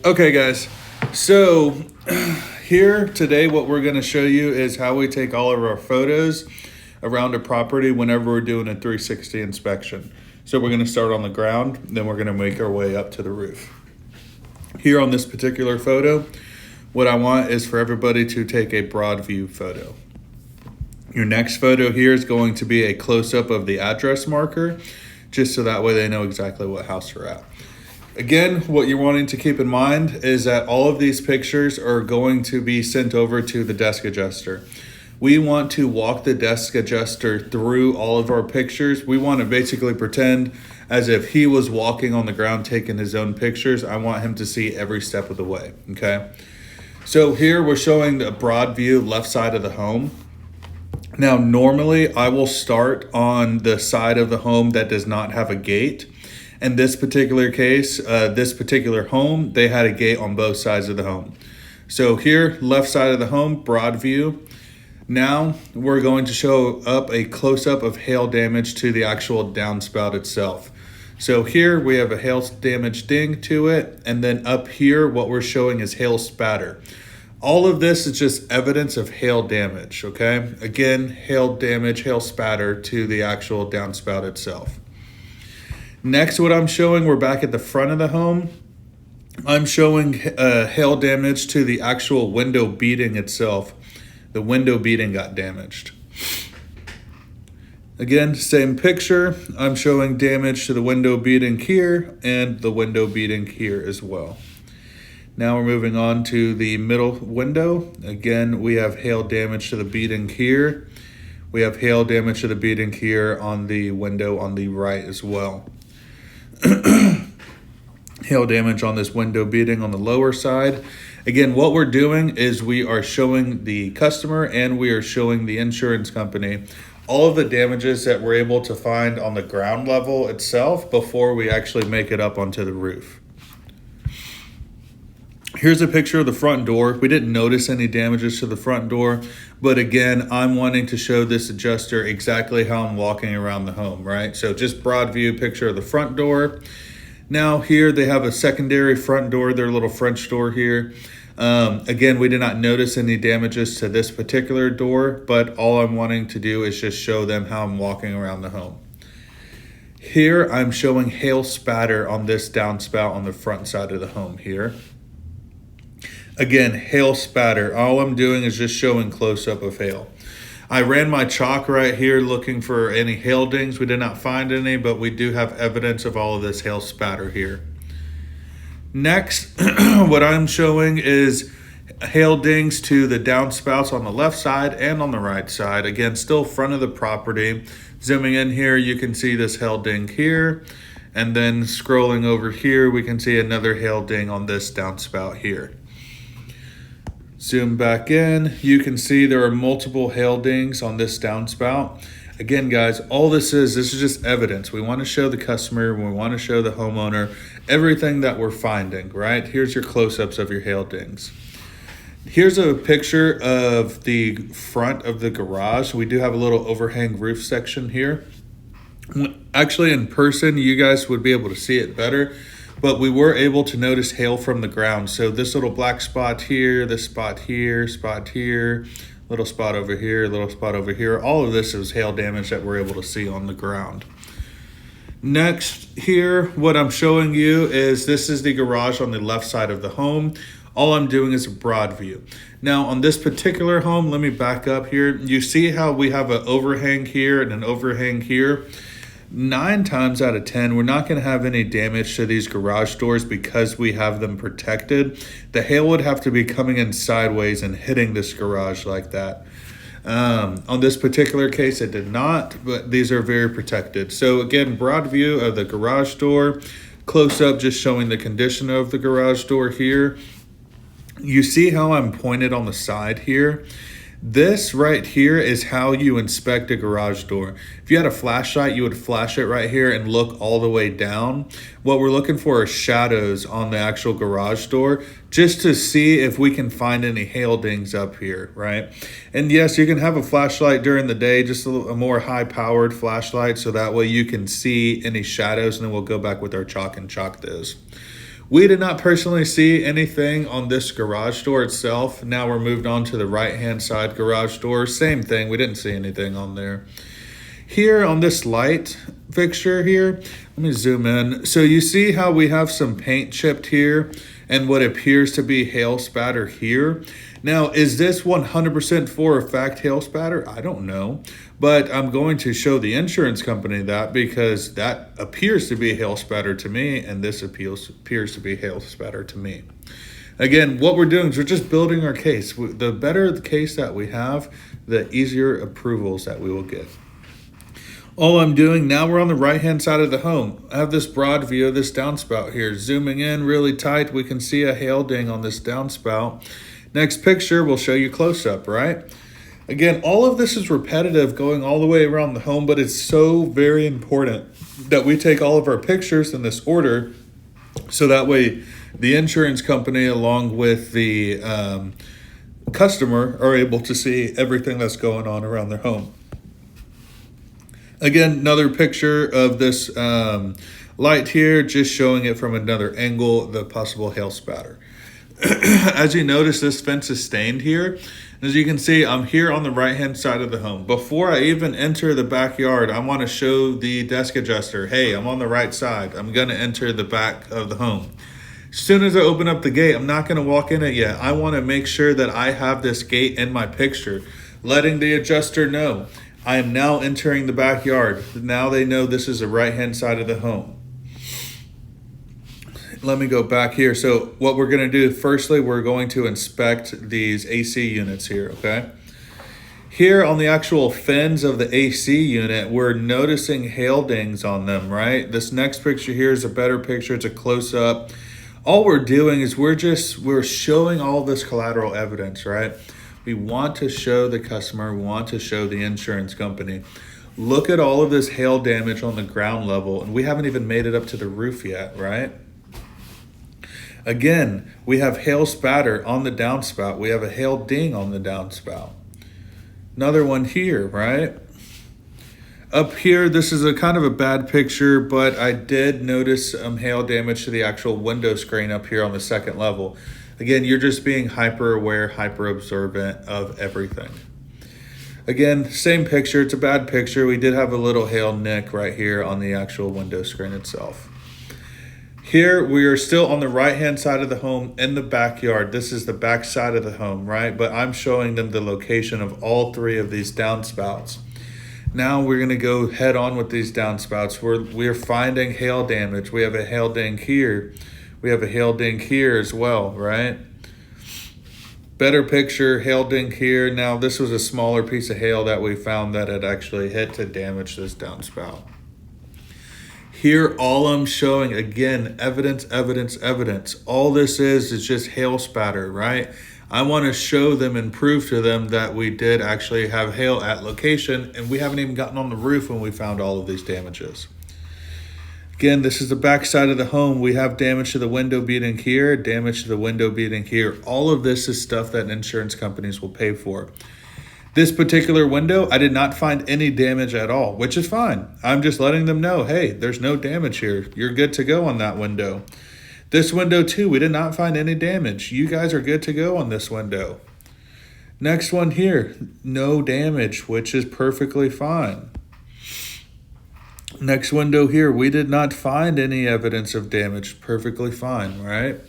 Okay, guys. So here today, what we're going to show you is how we take all of our photos around a property whenever we're doing a 360 inspection. So we're going to start on the ground, then we're going to make our way up to the roof. Here on this particular photo, what I want is for everybody to take a broad view photo. Your next photo here is going to be a close-up of the address marker, just so that way they know exactly what house you're at. Again, what you're wanting to keep in mind is that all of these pictures are going to be sent over to the desk adjuster. We want to walk the desk adjuster through all of our pictures. We want to basically pretend as if he was walking on the ground taking his own pictures. I want him to see every step of the way, okay? So here we're showing the broad view left side of the home. Now, normally I will start on the side of the home that does not have a gate. In this particular case, this particular home, they had a gate on both sides of the home. So here, left side of the home, broad view. Now we're going to show up a close-up of hail damage to the actual downspout itself. So here we have a hail damage ding to it, and then up here what we're showing is hail spatter. All of this is just evidence of hail damage, okay? Again, hail damage, hail spatter to the actual downspout itself. Next, what I'm showing, we're back at the front of the home. I'm showing hail damage to the actual window beading itself. The window beading got damaged. Again, same picture. I'm showing damage to the window beading here and the window beading here as well. Now we're moving on to the middle window. Again, we have hail damage to the beading here. We have hail damage to the beading here on the window on the right as well. Hail damage on this window beading on the lower side. Again, what we're doing is we are showing the customer and we are showing the insurance company all of the damages that we're able to find on the ground level itself before we actually make it up onto the roof. Here's a picture of the front door. We didn't notice any damages to the front door, but again, I'm wanting to show this adjuster exactly how I'm walking around the home, right? So just broad view picture of the front door. Now here they have a secondary front door, their little French door here. Again, we did not notice any damages to this particular door, but all I'm wanting to do is just show them how I'm walking around the home. Here I'm showing hail spatter on this downspout on the front side of the home here. Again, hail spatter. All I'm doing is just showing close-up of hail. I ran my chalk right here looking for any hail dings. We did not find any, but we do have evidence of all of this hail spatter here. Next, what I'm showing is hail dings to the downspouts on the left side and on the right side. Again, still front of the property. Zooming in here, you can see this hail ding here. And then scrolling over here, we can see another hail ding on this downspout here. Zoom back in, you can see there are multiple hail dings on this downspout. Again, guys, all this is just evidence. We want to show the customer, we want to show the homeowner everything that we're finding, right? Here's your close-ups of your hail dings. Here's a picture of the front of the garage. We do have a little overhang roof section here. Actually, in person, you guys would be able to see it better. But we were able to notice hail from the ground. So this little black spot here, this spot here, little spot over here, little spot over here. All of this is hail damage that we're able to see on the ground. Next here, what I'm showing you is this is the garage on the left side of the home. All I'm doing is a broad view. Now on this particular home, let me back up here. You see how we have an overhang here and an overhang here? 9 times out of 10, we're not going to have any damage to these garage doors because we have them protected. The hail would have to be coming in sideways and hitting this garage like that. On this particular case, it did not, but these are very protected. So again, broad view of the garage door, close up just showing the condition of the garage door here. You see how I'm pointed on the side here? This right here is how you inspect a garage door. If you had a flashlight, you would flash it right here and look all the way down. What we're looking for are shadows on the actual garage door just to see if we can find any hail dings up here, right? And yes, you can have a flashlight during the day, just a more high-powered flashlight, so that way you can see any shadows, and then we'll go back with our chalk and chalk those. We did not personally see anything on this garage door itself. Now we're moved on to the right-hand side garage door. Same thing, we didn't see anything on there. Here on this light fixture here, let me zoom in. So you see how we have some paint chipped here and what appears to be hail spatter here. Now, is this 100% for a fact hail spatter? I don't know, but I'm going to show the insurance company that because that appears to be hail spatter to me, and this appears to be hail spatter to me. Again, what we're doing is we're just building our case. The better the case that we have, the easier approvals that we will get. All I'm doing, now we're on the right-hand side of the home. I have this broad view of this downspout here. Zooming in really tight, we can see a hail ding on this downspout. Next picture will show you close-up, right? Again, all of this is repetitive going all the way around the home, but it's so very important that we take all of our pictures in this order so that way the insurance company along with the customer are able to see everything that's going on around their home. Again, another picture of this light here, just showing it from another angle, the possible hail spatter. As you notice, this fence is stained here. As you can see, I'm here on the right-hand side of the home. Before I even enter the backyard, I want to show the desk adjuster, hey, I'm on the right side. I'm going to enter the back of the home. As soon as I open up the gate, I'm not going to walk in it yet. I want to make sure that I have this gate in my picture, letting the adjuster know I am now entering the backyard. Now they know this is the right-hand side of the home. Let me go back here. So what we're going to do, firstly, we're going to inspect these AC units here, okay? Here on the actual fins of the AC unit, we're noticing hail dings on them, right? This next picture here is a better picture. It's a close-up. All we're doing is we're showing all this collateral evidence, right? We want to show the customer, we want to show the insurance company. Look at all of this hail damage on the ground level, and we haven't even made it up to the roof yet, right? Again, we have hail spatter on the downspout. We have a hail ding on the downspout. Another one here, right? Up here, this is a kind of a bad picture, but I did notice some hail damage to the actual window screen up here on the second level. Again, you're just being hyper aware, hyper observant of everything. Again, same picture. It's a bad picture. We did have a little hail nick right here on the actual window screen itself. Here, we are still on the right-hand side of the home in the backyard. This is the back side of the home, right? But I'm showing them the location of all three of these downspouts. Now we're going to go head on with these downspouts. We're finding hail damage. We have a hail ding here. We have a hail ding here as well, right? Better picture, hail ding here. Now this was a smaller piece of hail that we found that had actually hit to damage this downspout. Here, all I'm showing, again, evidence, evidence, evidence. All this is just hail spatter, right? I want to show them and prove to them that we did actually have hail at location, and we haven't even gotten on the roof when we found all of these damages. Again, this is the back side of the home. We have damage to the window beading here, damage to the window beading here. All of this is stuff that insurance companies will pay for. This particular window, I did not find any damage at all, which is fine. I'm just letting them know, hey, there's no damage here. You're good to go on that window. This window too, we did not find any damage. You guys are good to go on this window. Next one here, no damage, which is perfectly fine. Next window here, we did not find any evidence of damage, perfectly fine, right?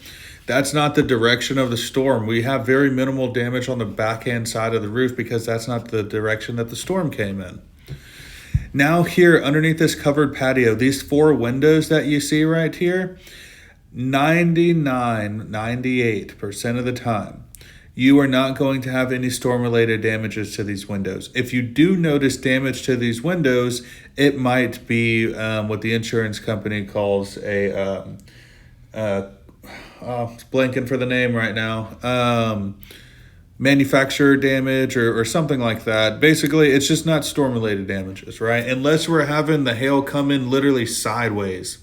That's not the direction of the storm. We have very minimal damage on the backhand side of the roof because that's not the direction that the storm came in. Now here, underneath this covered patio, these four windows that you see right here, 98% of the time, you are not going to have any storm-related damages to these windows. If you do notice damage to these windows, it might be what the insurance company calls a, it's blanking for the name right now, manufacturer damage or something like that. Basically, it's just not storm-related damages, right? Unless we're having the hail come in literally sideways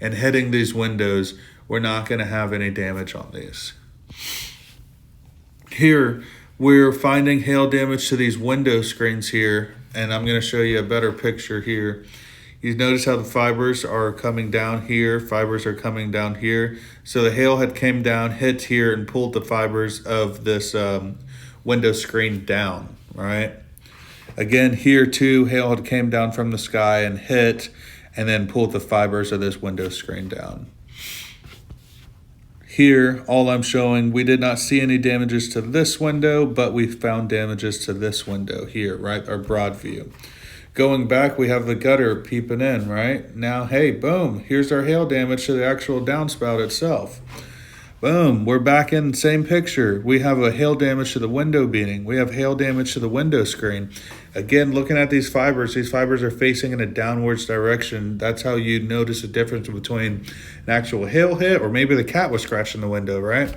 and hitting these windows, we're not going to have any damage on these. Here, we're finding hail damage to these window screens here, and I'm going to show you a better picture here. You notice how the fibers are coming down here, fibers are coming down here. So the hail had came down, hit here, and pulled the fibers of this window screen down, right? Again, here too, hail had came down from the sky and hit, and then pulled the fibers of this window screen down. Here, all I'm showing, we did not see any damages to this window, but we found damages to this window here, right? Our broad view. Going back, we have the gutter peeping in, right? Now, hey, boom, here's our hail damage to the actual downspout itself. Boom, we're back in the same picture. We have a hail damage to the window beading. We have hail damage to the window screen. Again, looking at these fibers are facing in a downwards direction. That's how you notice the difference between an actual hail hit or maybe the cat was scratching the window, right?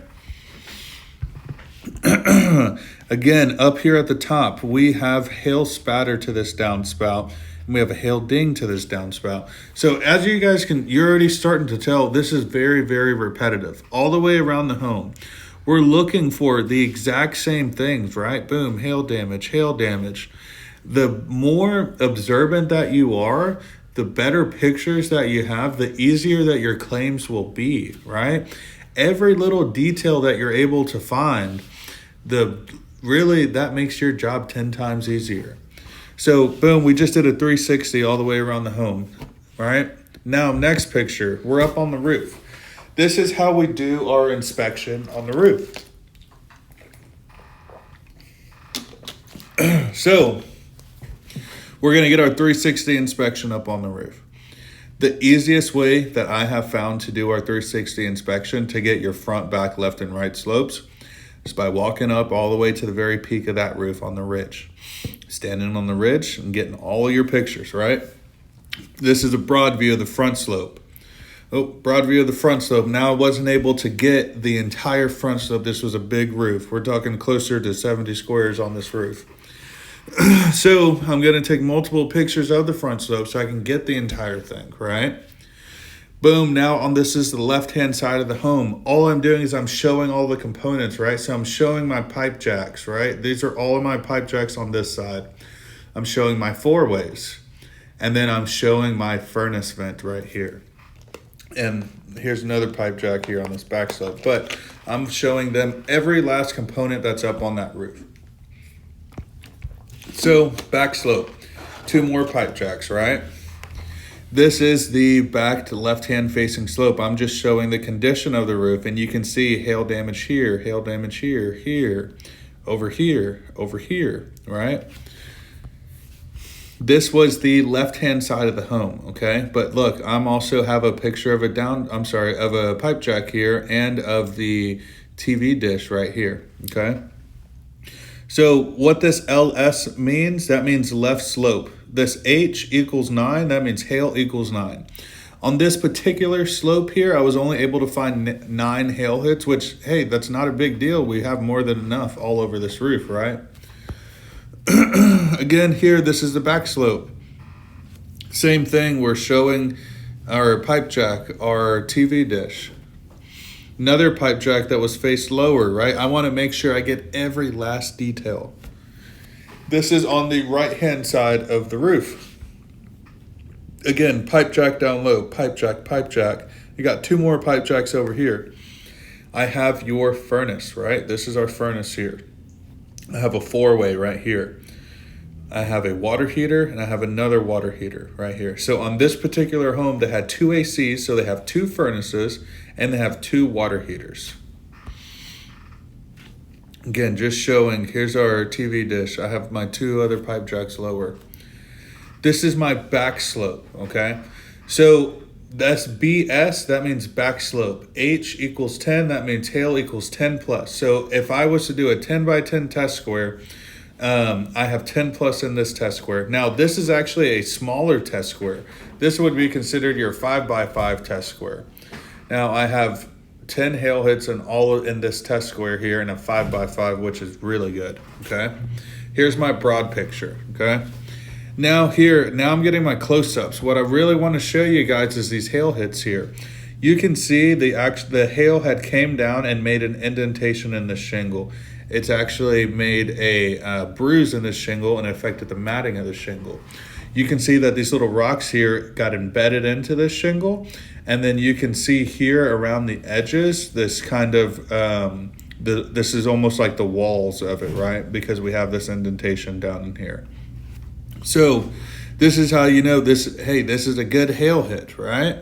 Again, up here at the top, we have hail spatter to this downspout, and we have a hail ding to this downspout. So as you guys you're already starting to tell, this is very, very repetitive. All the way around the home, we're looking for the exact same things, right? Boom, hail damage, hail damage. The more observant that you are, the better pictures that you have, the easier that your claims will be, right? Every little detail that you're able to find, that makes your job 10 times easier. So boom, we just did a 360 all the way around the home, right? Now, next picture, we're up on the roof. This is how we do our inspection on the roof. So we're gonna get our 360 inspection up on the roof. The easiest way that I have found to do our 360 inspection to get your front, back, left, and right slopes is by walking up all the way to the very peak of that roof on the ridge. Standing on the ridge and getting all your pictures, right? This is a broad view of the front slope. Oh, broad view of the front slope. Now I wasn't able to get the entire front slope. This was a big roof. We're talking closer to 70 squares on this roof. So I'm going to take multiple pictures of the front slope so I can get the entire thing, right? Boom, now this is the left-hand side of the home. All I'm doing is I'm showing all the components, right? So I'm showing my pipe jacks, right? These are all of my pipe jacks on this side. I'm showing my four-ways. And then I'm showing my furnace vent right here. And here's another pipe jack here on this back slope. But I'm showing them every last component that's up on that roof. So, back slope. 2 more pipe jacks, right? This is the back to left-hand facing slope. I'm just showing the condition of the roof, and you can see hail damage here, here, over here, right? This was the left-hand side of the home, okay? But look, I'm also have a picture of of a pipe jack here and of the TV dish right here, okay? So what this LS means, that means left slope. This H equals 9, that means hail equals 9. On this particular slope here, I was only able to find 9 hail hits, which, hey, that's not a big deal. We have more than enough all over this roof, right? Again, here, this is the back slope. Same thing, we're showing our pipe jack, our TV dish. Another pipe jack that was faced lower, right? I want to make sure I get every last detail. This is on the right-hand side of the roof. Again, pipe jack down low, pipe jack, pipe jack. You got 2 more pipe jacks over here. I have your furnace, right? This is our furnace here. I have a 4-way right here. I have a water heater and I have another water heater right here. So on this particular home, they had 2 ACs, so they have 2 furnaces and they have 2 water heaters. Again, just showing, here's our TV dish. I have my 2 other pipe jacks lower. This is my back slope, okay? So that's BS, that means back slope. H equals 10, that means hail equals 10 plus. So if I was to do a 10 by 10 test square, I have 10 plus in this test square. Now, this is actually a smaller test square. This would be considered your 5 by 5 test square. Now, I have 10 hail hits in this test square here in a 5 by 5, which is really good, okay? Here's my broad picture, okay? Now I'm getting my close-ups. What I really want to show you guys is these hail hits here. You can see the hail had came down and made an indentation in the shingle. It's actually made a bruise in the shingle and affected the matting of the shingle. you can see that these little rocks here got embedded into this shingle. And then you can see here around the edges, this kind of, this is almost like the walls of it, right? Because we have this indentation down in here. So this is how you know this, hey, this is a good hail hit, right?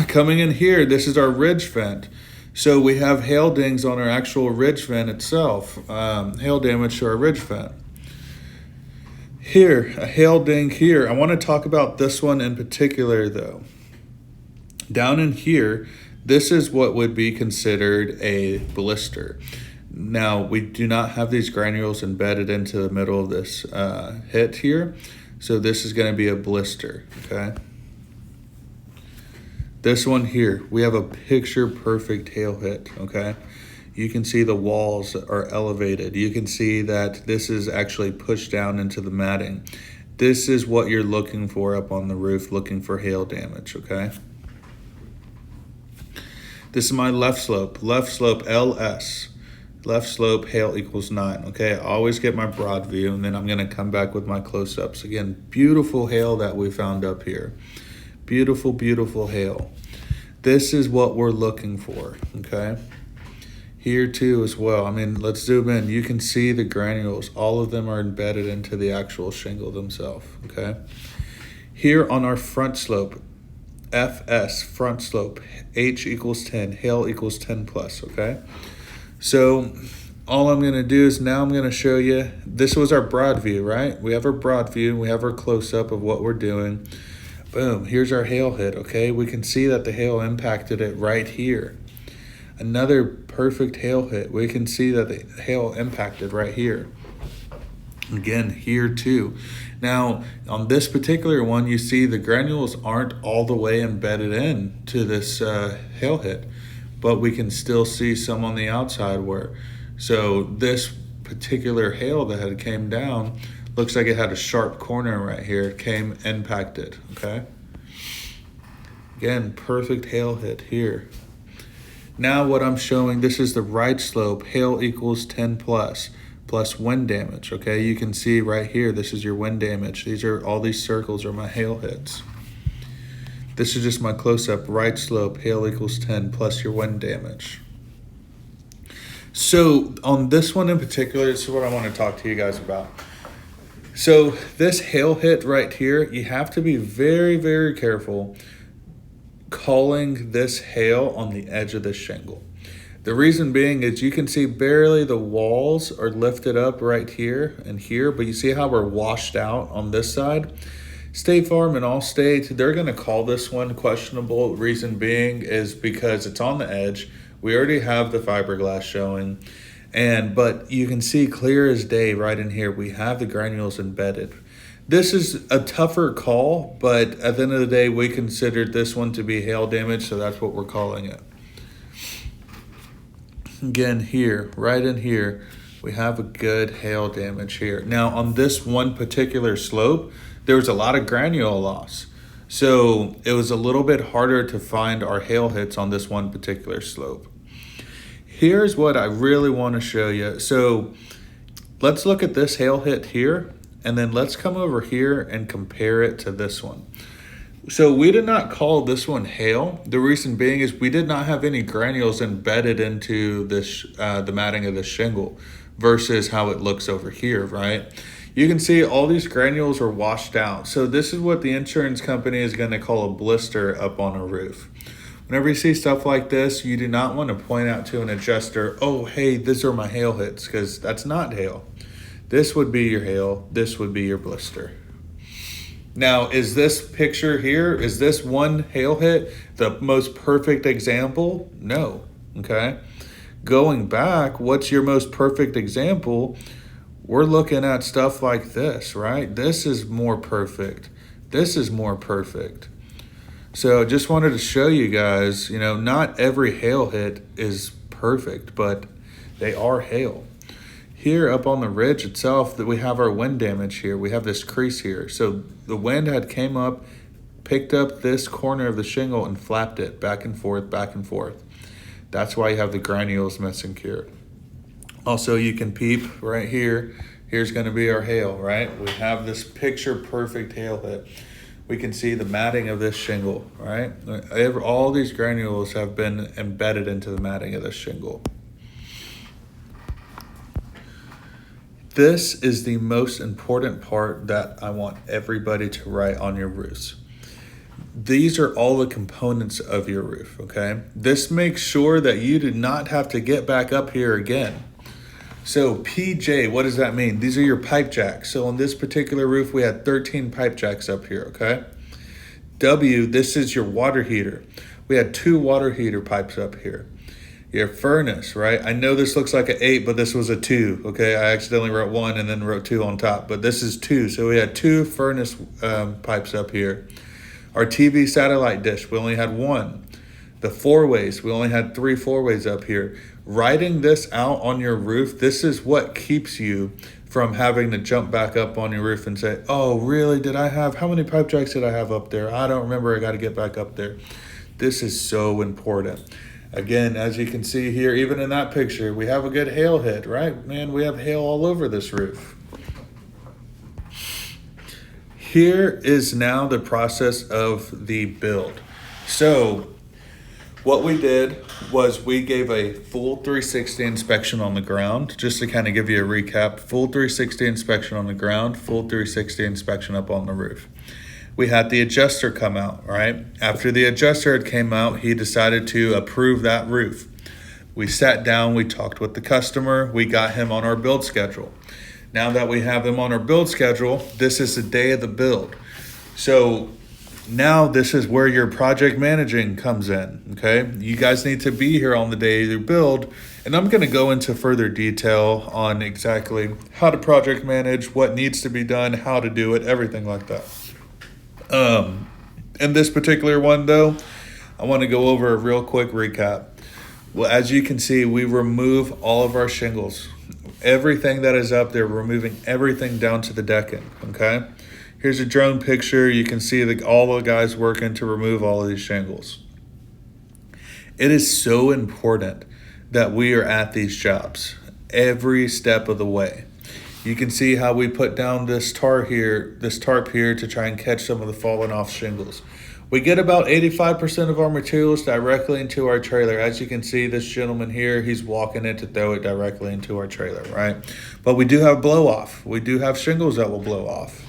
Coming in here, this is our ridge vent. So we have hail dings on our actual ridge vent itself, hail damage to our ridge vent. Here, a hail ding here. I want to talk about this one in particular though. Down in here, this is what would be considered a blister. Now, we do not have these granules embedded into the middle of this hit here, so this is going to be a blister, okay? This one here, we have a picture-perfect hail hit, okay? You can see the walls are elevated. You can see that this is actually pushed down into the matting. This is what you're looking for up on the roof, looking for hail damage, okay? This is my left slope LS. Left slope, hail equals 9, okay? I always get my broad view, and then I'm gonna come back with my close-ups. Again, beautiful hail that we found up here. Beautiful, beautiful hail. This is what we're looking for, okay? Here too as well. I mean, let's zoom in. You can see the granules. All of them are embedded into the actual shingle themselves, okay? Here on our front slope, FS, front slope, H equals 10, hail equals 10 plus, okay? So all I'm gonna do is now I'm gonna show you, this was our broad view, right? We have our broad view, we have our close-up of what we're doing. Boom, here's our hail hit, okay? We can see that the hail impacted it right here. Another perfect hail hit. We can see that the hail impacted right here. Again, here too. Now, on this particular one, you see the granules aren't all the way embedded in to this hail hit, but we can still see some on the outside where. So this particular hail that had came down, looks like it had a sharp corner right here. It came impacted, okay? Again, perfect hail hit here. Now what I'm showing, this is the right slope, hail equals 10 plus wind damage, okay? You can see right here, this is your wind damage. All these circles are my hail hits. This is just my close-up, right slope, hail equals 10 plus your wind damage. So on this one in particular, this is what I want to talk to you guys about. So this hail hit right here, you have to be very, very careful calling this hail on the edge of the shingle. The reason being is you can see barely the walls are lifted up right here and here, but you see how we're washed out on this side? State Farm and Allstate, they're gonna call this one questionable. Reason being is because it's on the edge. We already have the fiberglass showing, but you can see clear as day right in here, we have the granules embedded. This is a tougher call, but at the end of the day, we considered this one to be hail damage, so that's what we're calling it. Again, here, right in here, we have a good hail damage here. Now, on this one particular slope, there was a lot of granule loss. So it was a little bit harder to find our hail hits on this one particular slope. Here's what I really want to show you. So let's look at this hail hit here, and then let's come over here and compare it to this one. So we did not call this one hail. The reason being is we did not have any granules embedded into this the matting of the shingle versus how it looks over here, right? You can see all these granules are washed out. So this is what the insurance company is going to call a blister up on a roof. Whenever you see stuff like this, you do not want to point out to an adjuster, oh, hey, these are my hail hits, because that's not hail. This would be your hail. This would be your blister. Now, is this picture here, is this one hail hit the most perfect example? No, okay? Going back, what's your most perfect example? We're looking at stuff like this, right? This is more perfect. This is more perfect. So just wanted to show you guys, not every hail hit is perfect, but they are hail. Here up on the ridge itself, that we have our wind damage here. We have this crease here. So the wind had came up, picked up this corner of the shingle and flapped it back and forth, back and forth. That's why you have the granules missing here. Also, you can peep right here. Here's going to be our hail, right? We have this picture perfect hail hit. We can see the matting of this shingle, right? All these granules have been embedded into the matting of this shingle. This is the most important part that I want everybody to write on your roofs. These are all the components of your roof, okay? This makes sure that you do not have to get back up here again. So PJ, what does that mean? These are your pipe jacks. So on this particular roof, we had 13 pipe jacks up here, okay? W, this is your water heater. We had 2 water heater pipes up here. Your furnace, right? I know this looks like an 8, but this was a 2, okay? I accidentally wrote 1 and then wrote 2 on top, but this is 2. So we had 2 furnace pipes up here. Our TV satellite dish, we only had 1. The 4-ways, we only had 3 4-ways up here. Writing this out on your roof, this is what keeps you from having to jump back up on your roof and say, oh, really? How many pipe jacks did I have up there? I don't remember. I got to get back up there. This is so important. Again, as you can see here, even in that picture, we have a good hail hit, right? Man, we have hail all over this roof. Here is now the process of the build. So what we did was we gave a full 360 inspection on the ground, just to kind of give you a recap. Full 360 inspection on the ground, full 360 inspection up on the roof. We had the adjuster come out, right? After the adjuster had came out, he decided to approve that roof. We sat down, we talked with the customer, we got him on our build schedule. Now that we have him on our build schedule, this is the day of the build. So now this is where your project managing comes in, okay? You guys need to be here on the day of your build, and I'm gonna go into further detail on exactly how to project manage, what needs to be done, how to do it, everything like that. In this particular one though, I wanna go over a real quick recap. Well, as you can see, we remove all of our shingles. Everything that is up there, we're removing everything down to the decking, okay? Here's a drone picture. You can see all the guys working to remove all of these shingles. It is so important that we are at these jobs every step of the way. You can see how we put down this tarp here to try and catch some of the fallen off shingles. We get about 85% of our materials directly into our trailer. As you can see, this gentleman here, he's walking it to throw it directly into our trailer, right? But we do have blow off. We do have shingles that will blow off.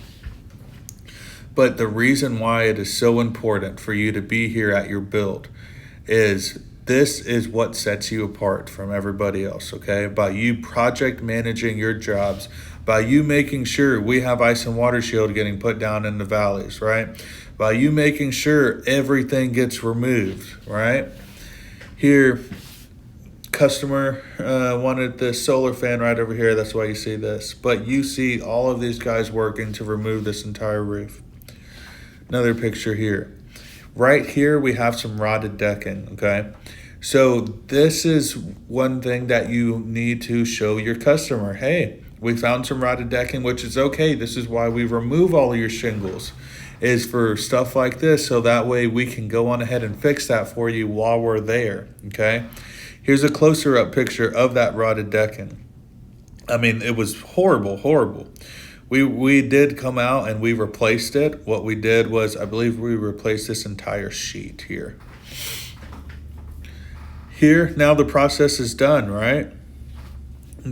But the reason why it is so important for you to be here at your build is this is what sets you apart from everybody else, okay? By you project managing your jobs, by you making sure we have ice and water shield getting put down in the valleys, right? By you making sure everything gets removed, right? Here, customer wanted this solar fan right over here. That's why you see this. But you see all of these guys working to remove this entire roof. Another picture here. Right here, we have some rotted decking, okay? So this is one thing that you need to show your customer. Hey, we found some rotted decking, which is okay. This is why we remove all of your shingles, is for stuff like this, so that way we can go on ahead and fix that for you while we're there, okay? Here's a closer up picture of that rotted decking. I mean, it was horrible, horrible. We did come out and we replaced it. What we did was, I believe we replaced this entire sheet here. Here, now the process is done, right?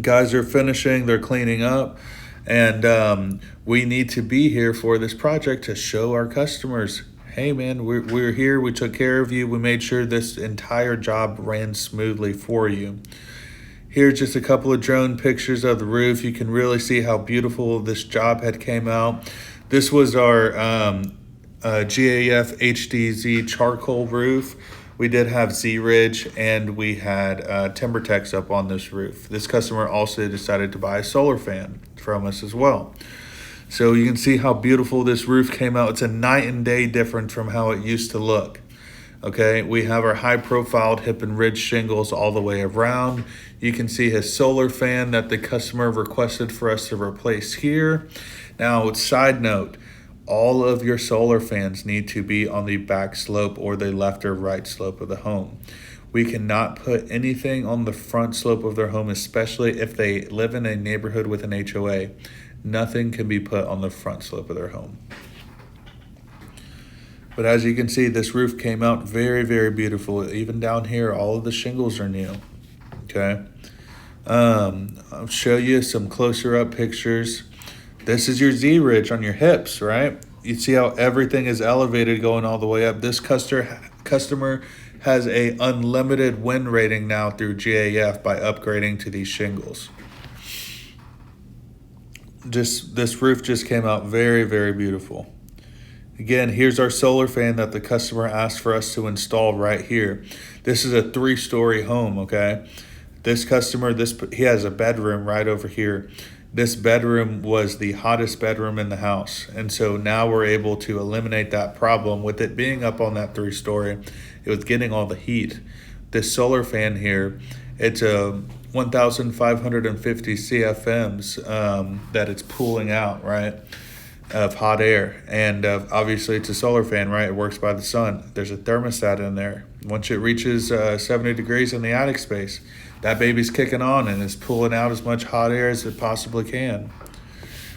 Guys are finishing, they're cleaning up, and we need to be here for this project to show our customers, hey man, we're here, we took care of you, we made sure this entire job ran smoothly for you. Here's just a couple of drone pictures of the roof. You can really see how beautiful this job had came out. This was our GAF HDZ charcoal roof. We did have Z-Ridge, and we had TimberTex up on this roof. This customer also decided to buy a solar fan from us as well. So you can see how beautiful this roof came out. It's a night and day difference from how it used to look. Okay, we have our high profiled hip and ridge shingles all the way around. You can see his solar fan that the customer requested for us to replace here. Now, side note, all of your solar fans need to be on the back slope or the left or right slope of the home. We cannot put anything on the front slope of their home, especially if they live in a neighborhood with an HOA. Nothing can be put on the front slope of their home. But as you can see, this roof came out very, very beautiful. Even down here, all of the shingles are new. Okay. I'll show you some closer up pictures. This is your Z-ridge on your hips, right? You see how everything is elevated going all the way up. This customer has a unlimited wind rating now through GAF by upgrading to these shingles. This roof just came out very, very beautiful. Again, here's our solar fan that the customer asked for us to install right here. This is a 3-story home, okay? This customer, he has a bedroom right over here. This bedroom was the hottest bedroom in the house. And so now we're able to eliminate that problem with it being up on that 3-story. It was getting all the heat. This solar fan here, it's a 1,550 CFMs that it's pulling out, right, of hot air. And obviously it's a solar fan, right? It works by the sun. There's a thermostat in there. Once it reaches 70 degrees in the attic space, that baby's kicking on and is pulling out as much hot air as it possibly can.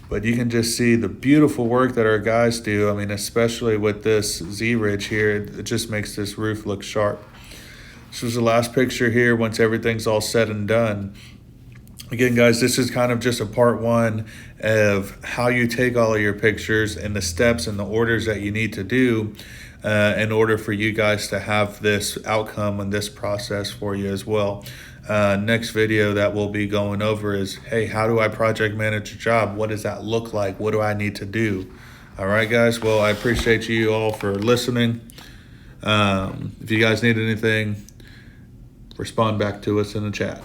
But you can just see the beautiful work that our guys do. I mean, especially with this Z-ridge here, it just makes this roof look sharp. This was the last picture here once everything's all said and done. Again, guys, this is kind of just a part 1 of how you take all of your pictures and the steps and the orders that you need to do in order for you guys to have this outcome and this process for you as well. Next video that we'll be going over is, hey, how do I project manage a job? What does that look like? What do I need to do? All right, guys. Well, I appreciate you all for listening. If you guys need anything, respond back to us in the chat.